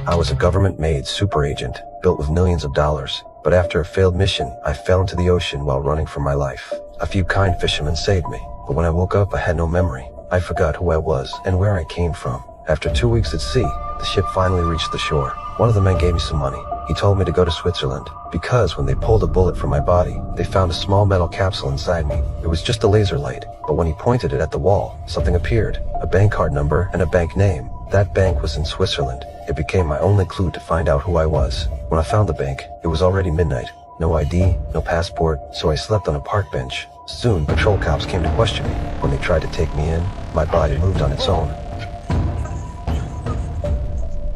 I was a government-made super agent, built with millions of dollars. But after a failed mission, I fell into the ocean while running for my life. A few kind fishermen saved me, but when I woke up I had no memory. I forgot who I was and where I came from. After 2 weeks at sea, the ship finally reached the shore. One of the men gave me some money. He told me to go to Switzerland, because when they pulled a bullet from my body, they found a small metal capsule inside me. It was just a laser light, but when he pointed it at the wall, something appeared, a bank card number and a bank name. That bank was in Switzerland. It became my only clue to find out who I was. When I found the bank, it was already midnight. No ID, no passport, so I slept on a park bench. Soon, patrol cops came to question me. When they tried to take me in, my body moved on its own.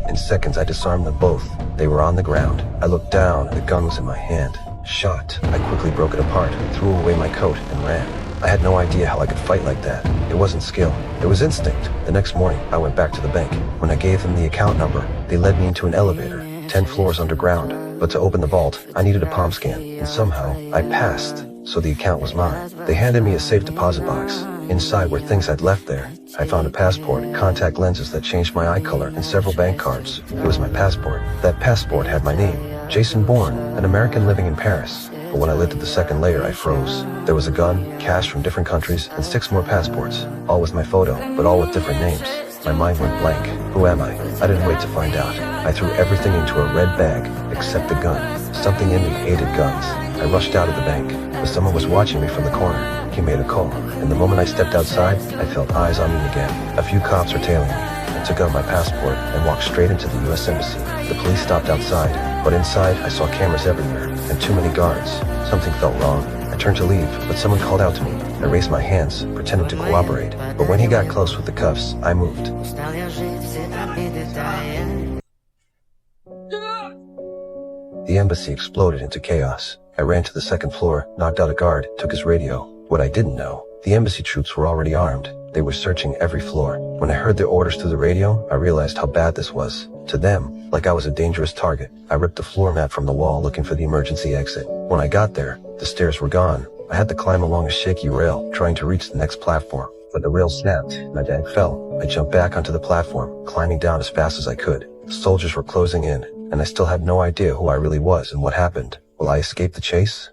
In seconds, I disarmed them both. They were on the ground. I looked down, and the gun was in my hand. Shocked, I quickly broke it apart, threw away my coat, and ran. I had no idea how I could fight like that. It wasn't skill. It was instinct. The next morning, I went back to the bank. When I gave them the account number, they led me into an elevator, 10 floors underground. But to open the vault, I needed a palm scan, and somehow, I passed, so the account was mine. They handed me a safe deposit box. Inside were things I'd left there. I found a passport, contact lenses that changed my eye color, and several bank cards. It was my passport. That passport had my name, Jason Bourne, an American living in Paris. But when I lifted the second layer, I froze. There was a gun, cash from different countries, and 6 more passports, all with my photo, but all with different names. My mind went blank. Who am I? I didn't wait to find out. I threw everything into a red bag, except the gun. Something in me hated guns. I rushed out of the bank, but someone was watching me from the corner. He made a call, and the moment I stepped outside, I felt eyes on me again. A few cops were tailing me. I took out my passport and walked straight into the U.S. Embassy. The police stopped outside, but inside I saw cameras everywhere, and too many guards. Something felt wrong. I turned to leave, but someone called out to me. I raised my hands, pretending to cooperate, but when he got close with the cuffs, I moved. The embassy exploded into chaos. I ran to the second floor, knocked out a guard, took his radio. What I didn't know, the embassy troops were already armed. They were searching every floor. When I heard their orders through the radio, I realized how bad this was. To them, like I was a dangerous target. I ripped the floor mat from the wall looking for the emergency exit. When I got there, the stairs were gone. I had to climb along a shaky rail, trying to reach the next platform. But the rail snapped, my bag fell. I jumped back onto the platform, climbing down as fast as I could. The soldiers were closing in, and I still had no idea who I really was and what happened. Will I escape the chase?